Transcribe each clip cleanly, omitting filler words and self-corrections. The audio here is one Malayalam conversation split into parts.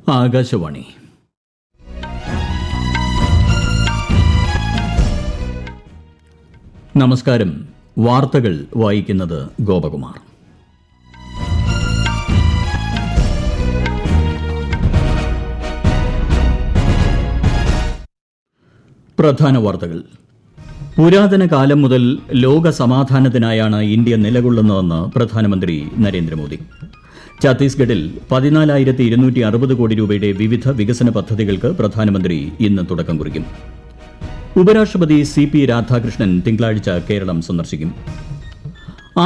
ആകാശവാണി. നമസ്കാരം. വാർത്തകൾ വായിക്കുന്നത് ഗോപകുമാർ. പ്രധാന വാർത്തകൾ. പുരാതന കാലം മുതൽ ലോക സമാധാനത്തിനായാണ് ഇന്ത്യ നിലകൊള്ളുന്നതെന്ന് പ്രധാനമന്ത്രി നരേന്ദ്രമോദി. ഛത്തീസ്ഗഡിൽ 14,260 കോടി രൂപയുടെ വിവിധ വികസന പദ്ധതികൾക്ക് പ്രധാനമന്ത്രി ഇന്ന് തുടക്കം കുറിക്കും. ഉപരാഷ്ട്രപതി CP രാധാകൃഷ്ണൻ തിങ്കളാഴ്ച കേരളം സന്ദർശിക്കും.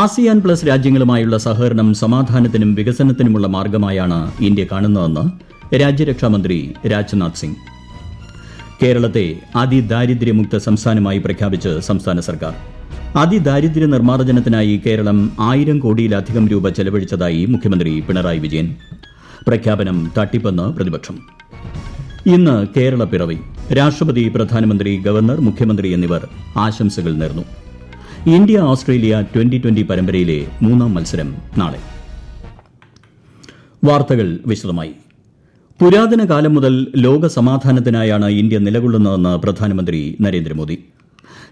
ആസിയാൻ പ്ലസ് രാജ്യങ്ങളുമായുള്ള സഹകരണം സമാധാനത്തിനും വികസനത്തിനുമുള്ള മാർഗമായാണ് ഇന്ത്യ കാണുന്നതെന്ന് രാജ്യരക്ഷാമന്ത്രി രാജ്നാഥ് സിംഗ്. കേരളത്തെ അതിദാരിദ്ര്യമുക്ത സംസ്ഥാനമായി പ്രഖ്യാപിച്ച് സംസ്ഥാന സർക്കാർ. അതിദാരിദ്ര്യ നിർമ്മാർജ്ജനത്തിനായി കേരളം 1000 കോടിയിലധികം രൂപ ചെലവഴിച്ചതായി മുഖ്യമന്ത്രി പിണറായി വിജയൻ. പ്രഖ്യാപനം തട്ടിപ്പെന്ന് പ്രതിപക്ഷം. ഇന്ന് കേരള പിറവി. രാഷ്ട്രപതി, പ്രധാനമന്ത്രി, ഗവർണർ, മുഖ്യമന്ത്രി എന്നിവർ ആശംസകൾ നേർന്നു. ഇന്ത്യ ഓസ്ട്രേലിയ T20 പരമ്പരയിലെ 3ാം മത്സരം നാളെ. വാർത്തകൾ വിശദമായി. പുരാതന കാലം മുതൽ ലോക സമാധാനത്തിനായാണ് ഇന്ത്യ നിലകൊള്ളുന്നതെന്ന് പ്രധാനമന്ത്രി നരേന്ദ്രമോദി.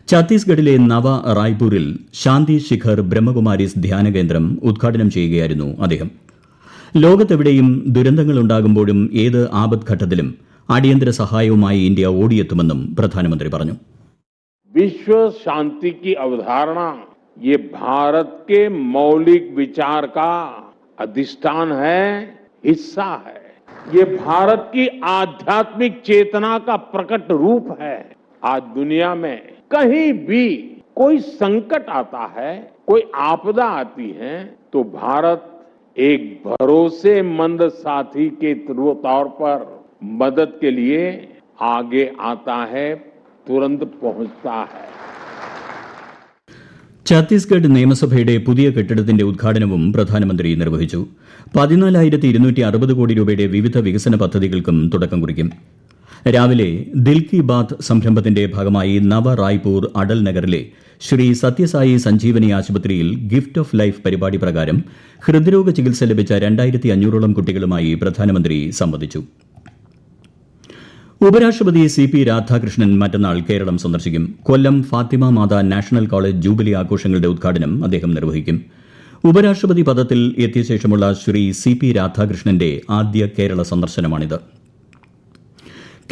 ഛത്തീസ്ഗഡിലെ നവ റായ്പൂരിൽ ശാന്തി ശിഖർ ബ്രഹ്മകുമാരീസ് ധ്യാനകേന്ദ്രം ഉദ്ഘാടനം ചെയ്യുകയായിരുന്നു അദ്ദേഹം. ലോകത്തെവിടെയും ദുരന്തങ്ങളുണ്ടാകുമ്പോഴും ഏത് ആപത്ഘട്ടത്തിലും അടിയന്തര സഹായവുമായി ഇന്ത്യ ഓടിയെത്തുമെന്നും പ്രധാനമന്ത്രി പറഞ്ഞു. विश्व शांति की अवधारणा ये भारत के मौलिक विचार का अधिष्ठान है, हिस्सा है. ये भारत की आध्यात्मिक चेतना का प्रकट रूप है. आज दुनिया में कहीं भी कोई संकट आता है, कोई आपदा आती है, तो भारत एक भरोसेमंद साथी के तौर पर मदद के लिए आगे आता है, तुरंत पहुंचता है. ഛത്തീസ്ഗഡ് നിയമസഭയുടെ പുതിയ കെട്ടിടത്തിന്റെ ഉദ്ഘാടനവും പ്രധാനമന്ത്രി നിർവഹിച്ചു. 14,260 കോടി രൂപയുടെ വിവിധ വികസന പദ്ധതികൾക്കും തുടക്കം കുറിക്കും. രാവിലെ ദിൽ കി ബാത്ത് സംരംഭത്തിന്റെ ഭാഗമായി നവ റായ്പൂർ അടൽ നഗറിലെ ശ്രീ സത്യസായി സഞ്ജീവനി ആശുപത്രിയിൽ ഗിഫ്റ്റ് ഓഫ് ലൈഫ് പരിപാടി പ്രകാരം ഹൃദ്രോഗ ചികിത്സ ലഭിച്ച 2,500ഓളം കുട്ടികളുമായി പ്രധാനമന്ത്രി സംവദിച്ചു. ഉപരാഷ്ട്രപതി CP രാധാകൃഷ്ണൻ മറ്റന്നാൾ കേരളം സന്ദർശിക്കും. കൊല്ലം ഫാത്തിമ മാതാ നാഷണൽ കോളേജ് ജൂബിലി ആഘോഷങ്ങളുടെ ഉദ്ഘാടനം അദ്ദേഹം നിർവഹിക്കും. ഉപരാഷ്ട്രപതി പദത്തിൽ എത്തിയ ശേഷമുള്ള ശ്രീ CP രാധാകൃഷ്ണന്റെ ആദ്യ കേരള സന്ദർശനമാണിത്.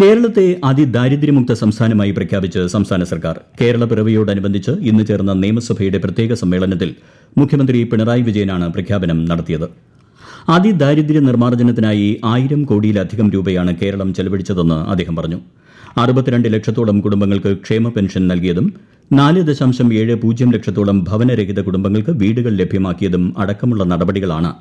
കേരളത്തെ അതിദാരിദ്ര്യമുക്ത സംസ്ഥാനമായി പ്രഖ്യാപിച്ച് സംസ്ഥാന സർക്കാർ. കേരള പിറവിയോടനുബന്ധിച്ച് ഇന്ന് ചേർന്ന നിയമസഭയുടെ പ്രത്യേക സമ്മേളനത്തിൽ മുഖ്യമന്ത്രി പിണറായി വിജയനാണ് പ്രഖ്യാപനം നടത്തിയത്. അതിദാരിദ്ര്യ നിർമ്മാർജ്ജനത്തിനായി 1000 കോടിയിലധികം രൂപയാണ് കേരളം ചെലവഴിച്ചതെന്ന് അദ്ദേഹം പറഞ്ഞു. 62 ലക്ഷത്തോളം കുടുംബങ്ങൾക്ക് ക്ഷേമ പെൻഷൻ നൽകിയതും 4.70 ലക്ഷത്തോളം ഭവനരഹിത കുടുംബങ്ങൾക്ക് വീടുകൾ ലഭ്യമാക്കിയതും അടക്കമുള്ള നടപടികളാണ്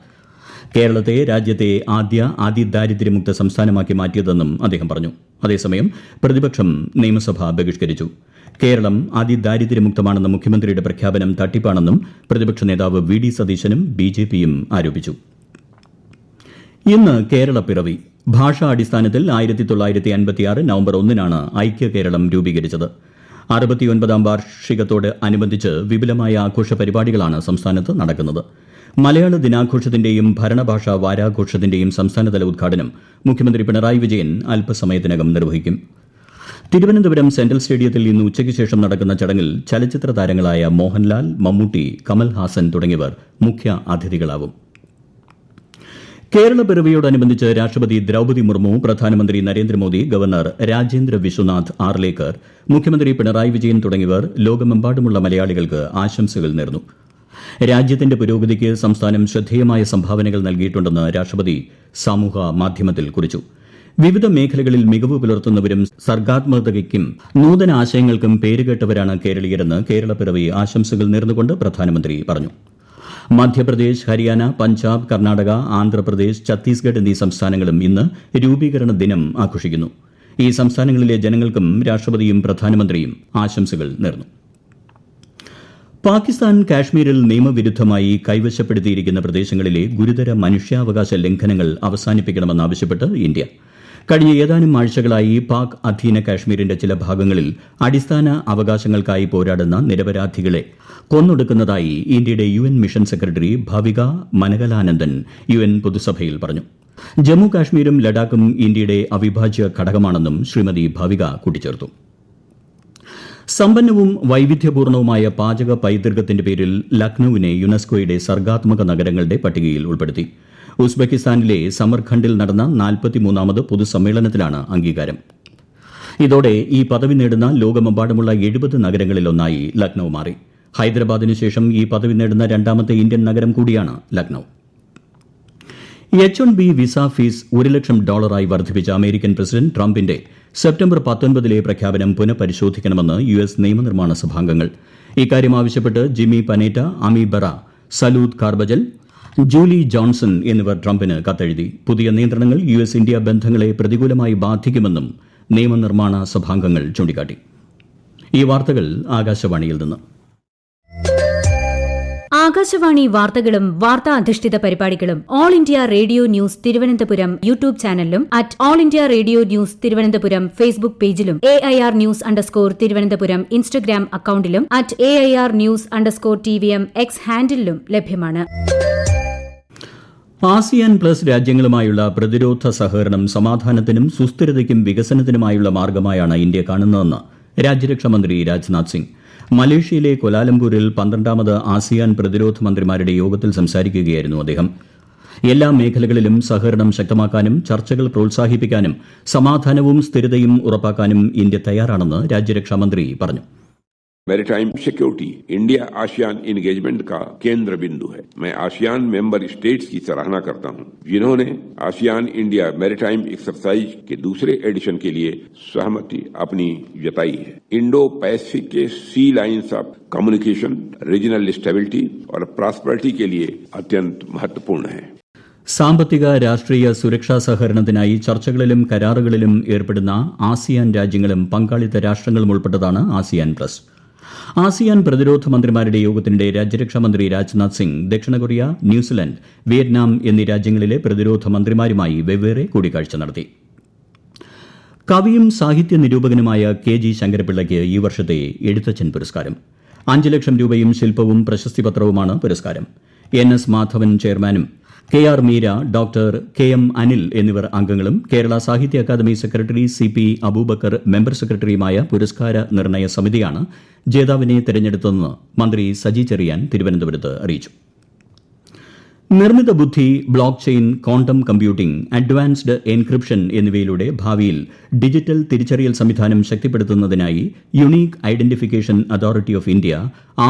കേരളത്തെ രാജ്യത്തെ ആദ്യ അതിദാരിദ്ര്യമുക്ത സംസ്ഥാനമാക്കി മാറ്റിയതെന്നും അദ്ദേഹം പറഞ്ഞു. അതേസമയം പ്രതിപക്ഷം നിയമസഭ ബഹിഷ്കരിച്ചു. കേരളം അതിദാരിദ്ര്യമുക്തമാണെന്ന മുഖ്യമന്ത്രിയുടെ പ്രഖ്യാപനം തട്ടിപ്പാണെന്നും പ്രതിപക്ഷ നേതാവ് VD സതീശനും BJPയും ആരോപിച്ചു. ഇന്ന് കേരള പിറവി. ഭാഷാ അടിസ്ഥാനത്തിൽ 1956 നവംബർ 1-നാണ് ഐക്യ കേരളം രൂപീകരിച്ചത്. 69ാം വാർഷികത്തോട് അനുബന്ധിച്ച് വിപുലമായ ആഘോഷ പരിപാടികളാണ് സംസ്ഥാനത്ത് നടക്കുന്നത്. മലയാള ദിനാഘോഷത്തിന്റെയും ഭരണഭാഷാ വാരാഘോഷത്തിന്റെയും സംസ്ഥാനതല ഉദ്ഘാടനം മുഖ്യമന്ത്രി പിണറായി വിജയൻ അല്പസമയത്തിനകം നിർവഹിക്കും. തിരുവനന്തപുരം സെൻട്രൽ സ്റ്റേഡിയത്തിൽ ഇന്ന് ഉച്ചയ്ക്ക് ശേഷം നടക്കുന്ന ചടങ്ങിൽ ചലച്ചിത്ര താരങ്ങളായ മോഹൻലാൽ, മമ്മൂട്ടി, കമൽ ഹാസൻ തുടങ്ങിയവർ മുഖ്യ അതിഥികളാവും. കേരള പിറവിയോടനുബന്ധിച്ച് രാഷ്ട്രപതി ദ്രൌപദി മുർമു, പ്രധാനമന്ത്രി നരേന്ദ്രമോദി, ഗവർണർ രാജേന്ദ്ര വിശ്വനാഥ് ആർലേക്കർ, മുഖ്യമന്ത്രി പിണറായി വിജയൻ തുടങ്ങിയവർ ലോകമെമ്പാടുമുള്ള മലയാളികൾക്ക് ആശംസകൾ നേർന്നു. രാജ്യത്തിന്റെ പുരോഗതിക്ക് സംസ്ഥാനം ശ്രദ്ധേയമായ സംഭാവനകൾ നൽകിയിട്ടുണ്ടെന്ന് രാഷ്ട്രപതി സമൂഹ മാധ്യമത്തിൽ കുറിച്ചു. വിവിധ മേഖലകളിൽ മികവ് പുലർത്തുന്നവരും സർഗാത്മകതയ്ക്കും നൂതന ആശയങ്ങൾക്കും പേരുകേട്ടവരാണ് കേരളീയരെന്ന് കേരള പിറവി ആശംസകൾ നേർന്നുകൊണ്ട് പ്രധാനമന്ത്രി പറഞ്ഞു. മധ്യപ്രദേശ്, ഹരിയാന, പഞ്ചാബ്, കർണാടക, ആന്ധ്രാപ്രദേശ്, ഛത്തീസ്ഗഡ് എന്നീ സംസ്ഥാനങ്ങളും ഇന്ന് രൂപീകരണ ദിനം ആഘോഷിക്കുന്നു. ഈ സംസ്ഥാനങ്ങളിലെ ജനങ്ങൾക്കും രാഷ്ട്രപതിയും പ്രധാനമന്ത്രിയും ആശംസകൾ നേർന്നു. പാകിസ്ഥാൻ കാശ്മീരിൽ നിയമവിരുദ്ധമായി കൈവശപ്പെടുത്തിയിരിക്കുന്ന പ്രദേശങ്ങളിലെ ഗുരുതര മനുഷ്യാവകാശ ലംഘനങ്ങൾ അവസാനിപ്പിക്കണമെന്നാവശ്യപ്പെട്ട് ഇന്ത്യ. കഴിഞ്ഞ ഏതാനും ആഴ്ചകളായി പാക് അധീന കാശ്മീരിന്റെ ചില ഭാഗങ്ങളിൽ അടിസ്ഥാന അവകാശങ്ങൾക്കായി പോരാടുന്ന നിരപരാധികളെ കൊന്നൊടുക്കുന്നതായി ഇന്ത്യയുടെ UN mission secretary Bhavika Mangalanandan UN പൊതുസഭയിൽ പറഞ്ഞു. ജമ്മു കാശ്മീരും ലഡാക്കും ഇന്ത്യയുടെ അവിഭാജ്യ ഘടകമാണെന്നും ശ്രീമതി ഭവിക കൂട്ടിച്ചേർത്തു. സമ്പന്നവും വൈവിധ്യപൂർണവുമായ പാചക പൈതൃകത്തിന്റെ പേരിൽ ലക്നൌവിനെ യുനെസ്കോയുടെ സർഗാത്മക നഗരങ്ങളുടെ പട്ടികയിൽ ഉൾപ്പെടുത്തി. ഉസ്ബെക്കിസ്ഥാനിലെ സമർഖണ്ഡിൽ നടന്ന 43ാമത് പൊതുസമ്മേളനത്തിലാണ് അംഗീകാരം. ഇതോടെ ഈ പദവി നേടുന്ന ലോകമെമ്പാടുമുള്ള 70 നഗരങ്ങളിലൊന്നായി ലക്നൌ മാറി. ഹൈദരാബാദിനു ശേഷം ഈ പദവി നേടുന്ന രണ്ടാമത്തെ ഇന്ത്യൻ നഗരം കൂടിയാണ് ലക്നൌ. H-1B വിസ ഫീസ് $1 ലക്ഷം വർദ്ധിപ്പിച്ച അമേരിക്കൻ പ്രസിഡന്റ് ട്രംപിന്റെ സെപ്റ്റംബർ 19 പ്രഖ്യാപനം പുനഃപരിശോധിക്കണമെന്ന് US നിയമനിർമ്മാണ സഭാംഗങ്ങൾ. ഇക്കാര്യം ആവശ്യപ്പെട്ട് ജിമ്മി പനേറ്റ, അമി ബറ, സലൂദ് കാർബജൽ, ജൂലി ജോൺസൺ എന്നിവർ ട്രംപിന് കത്തെഴുതി. പുതിയ നിയന്ത്രണങ്ങൾ US ഇന്ത്യ ബന്ധങ്ങളെ പ്രതികൂലമായി ബാധിക്കുമെന്നും നിയമനിർമ്മാണ സഭാംഗങ്ങൾ ചൂണ്ടിക്കാട്ടി. ഈ വാർത്തകൾ ആകാശവാണിയിൽ നിന്ന്. ആകാശവാണി വാർത്തകളും വാർത്താ അധിഷ്ഠിത പരിപാടികളും All India Radio News Thiruvananthapuram YouTube ചാനലിലും All India Radio News Thiruvananthapuram Facebook പേജിലും AIR ന്യൂസ് _ ഇൻസ്റ്റഗ്രാം അക്കൌണ്ടിലും @AIR ന്യൂസ് _TVM X ഹാൻഡിലും ലഭ്യമാണ്. ആസിയാൻ പ്ലസ് രാജ്യങ്ങളുമായുള്ള പ്രതിരോധ സഹകരണം സമാധാനത്തിനും സുസ്ഥിരതയ്ക്കും വികസനത്തിനുമായുള്ള മാർഗമായാണ് ഇന്ത്യ കാണുന്നതെന്ന് രാജ്യരക്ഷാമന്ത്രി രാജ്നാഥ് സിംഗ്. മലേഷ്യയിലെ കൊലാലംപൂരിൽ 12ാമത് ആസിയാൻ പ്രതിരോധ മന്ത്രിമാരുടെ യോഗത്തിൽ സംസാരിക്കുകയായിരുന്നു അദ്ദേഹം. എല്ലാ മേഖലകളിലും സഹകരണം ശക്തമാക്കാനും ചർച്ചകൾ പ്രോത്സാഹിപ്പിക്കാനും സമാധാനവും സ്ഥിരതയും ഉറപ്പാക്കാനും ഇന്ത്യ തയ്യാറാണെന്ന് രാജ്യരക്ഷാമന്ത്രി പറഞ്ഞു. Maritime security India ASEAN engagement का केंद्र बिंदु है. मैं आसियान मेंबर स्टेट्स की सराहना करता हूं, जिन्होंने आसियान इंडिया मैरीटाइम एक्सरसाइज के दूसरे एडिशन के लिए सहमति अपनी जताई है. इंडो पैसिफिक के sea lines of communication regional stability और प्रॉस्पेरिटी के लिए अत्यंत महत्वपूर्ण है. സാമ്പത്തിക രാഷ്ട്രീയ സുരക്ഷാ സഹകരണത്തിനായി ചർച്ചകളിലും കരാറുകളിലും ഏർപ്പെടുന്ന ആസിയാൻ രാജ്യങ്ങളും പങ്കാളിത്ത രാഷ്ട്രങ്ങളും ഉൾപ്പെട്ടതാണ് ആസിയാൻ പ്ലസ്. ആസിയാൻ പ്രതിരോധ മന്ത്രിമാരുടെ യോഗത്തിനിടെ രാജ്യരക്ഷാമന്ത്രി രാജ്നാഥ് സിംഗ് ദക്ഷിണ കൊറിയ, ന്യൂസിലൻഡ്, വിയറ്റ്നാം എന്നീ രാജ്യങ്ങളിലെ പ്രതിരോധ മന്ത്രിമാരുമായി വെവ്വേറെ കൂടിക്കാഴ്ച നടത്തി. കവിയും സാഹിത്യ നിരൂപകനുമായ KG ശങ്കരപിള്ളയ്ക്ക് ഈ വർഷത്തെ എഴുത്തച്ഛൻ പുരസ്കാരം. 5 ലക്ഷം രൂപയും ശില്പവും പ്രശസ്തിപത്രവുമാണ് പുരസ്കാരം. NS മാധവൻ ചെയർമാനും KR Meera, doctor KM Anil എന്നിവർ അംഗങ്ങളും Kerala Sahitya Akademi secretary CP Abubakar member സെക്രട്ടറിയുമായ പുരസ്കാര നിർണയ സമിതിയാണ് ജേതാവിനെ തെരഞ്ഞെടുത്തതെന്ന് മന്ത്രി സജി ചെറിയാൻ തിരുവനന്തപുരത്ത് അറിയിച്ചു. നിർമ്മിത ബുദ്ധി, block chain, quantum computing, advanced encryption എന്നിവയിലൂടെ ഭാവിയിൽ ഡിജിറ്റൽ തിരിച്ചറിയൽ സംവിധാനം ശക്തിപ്പെടുത്തുന്നതിനായി Unique Identification Authority of India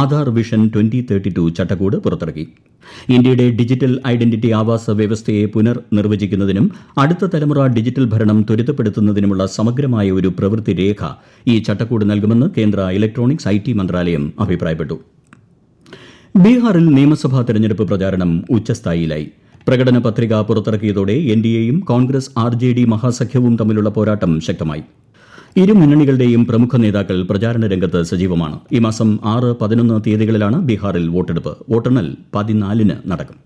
Aadhaar vision 2032 ചട്ടക്കൂട് പുറത്തിറക്കി. ഇന്ത്യയുടെ ഡിജിറ്റൽ ഐഡന്റിറ്റി ആവാസ വ്യവസ്ഥയെ പുനർനിർവചിക്കുന്നതിനും അടുത്ത തലമുറ ഡിജിറ്റൽ ഭരണം ത്വരിതപ്പെടുത്തുന്നതിനുമുള്ള സമഗ്രമായ ഒരു പ്രവൃത്തി രേഖ ഈ ചട്ടക്കൂട് നൽകുമെന്ന് കേന്ദ്ര ഇലക്ട്രോണിക്സ് IT മന്ത്രാലയം അഭിപ്രായപ്പെട്ടു. ബീഹാറിൽ നിയമസഭാ തെരഞ്ഞെടുപ്പ് പ്രചാരണം ഉച്ചസ്ഥായിയിലായി. പ്രകടന പത്രിക പുറത്തിറക്കിയതോടെ NDAയും കോൺഗ്രസ് RJD മഹാസഖ്യവും തമ്മിലുള്ള പോരാട്ടം ശക്തമായി. ഇരു മുന്നണികളുടെയും പ്രമുഖ നേതാക്കൾ പ്രചാരണ രംഗത്ത് സജീവമാണ്. ഈ മാസം 6, 11 തീയതികളിലാണ് ബീഹാറിൽ വോട്ടെടുപ്പ്. വോട്ടെണ്ണൽ 14-ന് നടക്കും.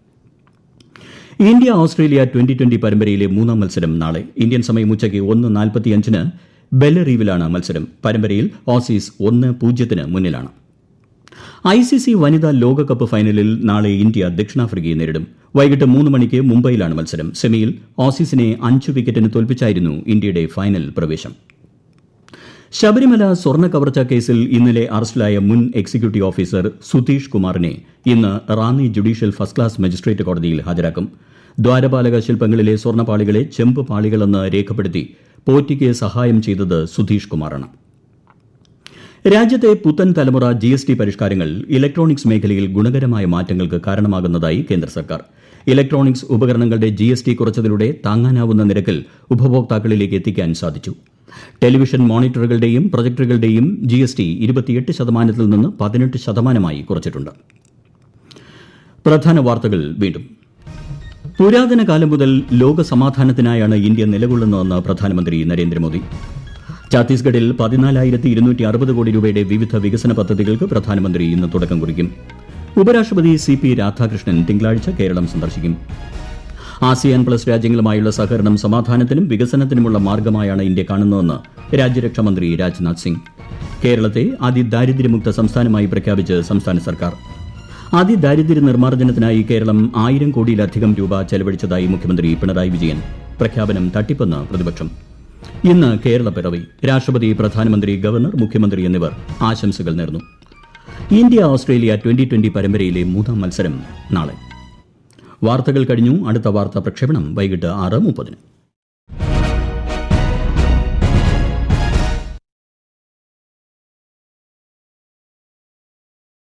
ഇന്ത്യ ഓസ്ട്രേലിയ 2020 പരമ്പരയിലെ 3ാം മത്സരം നാളെ. ഇന്ത്യൻ സമയം ഉച്ചയ്ക്ക് 1:45-ന് ബെല്ലറീവിലാണ് മത്സരം. പരമ്പരയിൽ ഓസീസ് 1-0 മുന്നിലാണ്. ICC വനിതാ ലോകകപ്പ് ഫൈനലിൽ നാളെ ഇന്ത്യ ദക്ഷിണാഫ്രിക്കയെ നേരിടും. വൈകിട്ട് 3 മണിക്ക് മുംബൈയിലാണ് മത്സരം. സെമിയിൽ ഓസീസിനെ 5 വിക്കറ്റിന് തോൽപ്പിച്ചായിരുന്നു ഇന്ത്യയുടെ ഫൈനൽ പ്രവേശം. ശബരിമല സ്വർണ്ണ കവർച്ചാ കേസിൽ ഇന്നലെ അറസ്റ്റിലായ മുൻ എക്സിക്യൂട്ടീവ് ഓഫീസർ സുധീഷ് കുമാറിനെ ഇന്ന് Ranni judicial first class magistrate കോടതിയിൽ ഹാജരാക്കും. ദ്വാരപാലക ശില്പങ്ങളിലെ സ്വർണ്ണപ്പാളികളെ ചെമ്പ് പാളികളെന്ന് രേഖപ്പെടുത്തി പോറ്റിക്ക് സഹായം ചെയ്തത് സുധീഷ് കുമാറാണ്. രാജ്യത്തെ പുത്തൻ തലമുറ GST പരിഷ്കാരങ്ങൾ ഇലക്ട്രോണിക്സ് മേഖലയിൽ ഗുണകരമായ മാറ്റങ്ങൾക്ക് കാരണമാകുന്നതായി കേന്ദ്ര സർക്കാർ. ഇലക്ട്രോണിക്സ് ഉപകരണങ്ങളുടെ GST കുറച്ചതിലൂടെ താങ്ങാനാവുന്ന നിരക്കിൽ ഉപഭോക്താക്കളിലേക്ക് എത്തിക്കാൻ സാധിച്ചു. ടെലിവിഷൻ മോണിറ്ററുകളുടെയും പ്രൊജക്ടറുകളുടെയും GST 28% നിന്ന് 18% കുറച്ചിട്ടുണ്ട്. പ്രധാന വാർത്തകൾ വീണ്ടും. പുരാതന കാലം മുതൽ ലോക സമാധാനത്തിനായാണ് ഇന്ത്യ നിലകൊള്ളുന്നതെന്ന് പ്രധാനമന്ത്രി നരേന്ദ്രമോദി. ഛത്തീസ്ഗഡിൽ 14,260 കോടി രൂപയുടെ വിവിധ വികസന പദ്ധതികൾക്ക് പ്രധാനമന്ത്രി ഇന്ന് തുടക്കം കുറിക്കും. ഉപരാഷ്ട്രപതി CP രാധാകൃഷ്ണൻ തിങ്കളാഴ്ച കേരളം സന്ദർശിക്കും. ആസിയാൻ പ്ലസ് രാജ്യങ്ങളുമായുള്ള സഹകരണം സമാധാനത്തിനും വികസനത്തിനുമുള്ള മാർഗമായാണ് ഇന്ത്യ കാണുന്നതെന്ന് രാജ്യരക്ഷാമന്ത്രി രാജ്നാഥ് സിംഗ്. കേരളത്തെ അതിദാരിദ്ര്യമുക്ത സംസ്ഥാനമായി പ്രഖ്യാപിച്ച് സംസ്ഥാന സർക്കാർ. അതിദാരിദ്ര്യ നിർമ്മാർജ്ജനത്തിനായി കേരളം 1000 കോടിയിലധികം രൂപ ചെലവഴിച്ചതായി മുഖ്യമന്ത്രി പിണറായി വിജയൻ. പ്രഖ്യാപനം തട്ടിപ്പെന്ന് പ്രതിപക്ഷം. ഇന്ന് കേരളപ്പിറവി. രാഷ്ട്രപതി, പ്രധാനമന്ത്രി, ഗവർണർ, മുഖ്യമന്ത്രി എന്നിവർ ആശംസകൾ നേർന്നു. ഇന്ത്യ ഓസ്ട്രേലിയ 2020 പരമ്പരയിലെ 3ാം മത്സരം നാളെ. വാർത്തകൾ കഴിഞ്ഞു. അടുത്ത വാർത്താ പ്രക്ഷേപണം വൈകിട്ട് 6:30.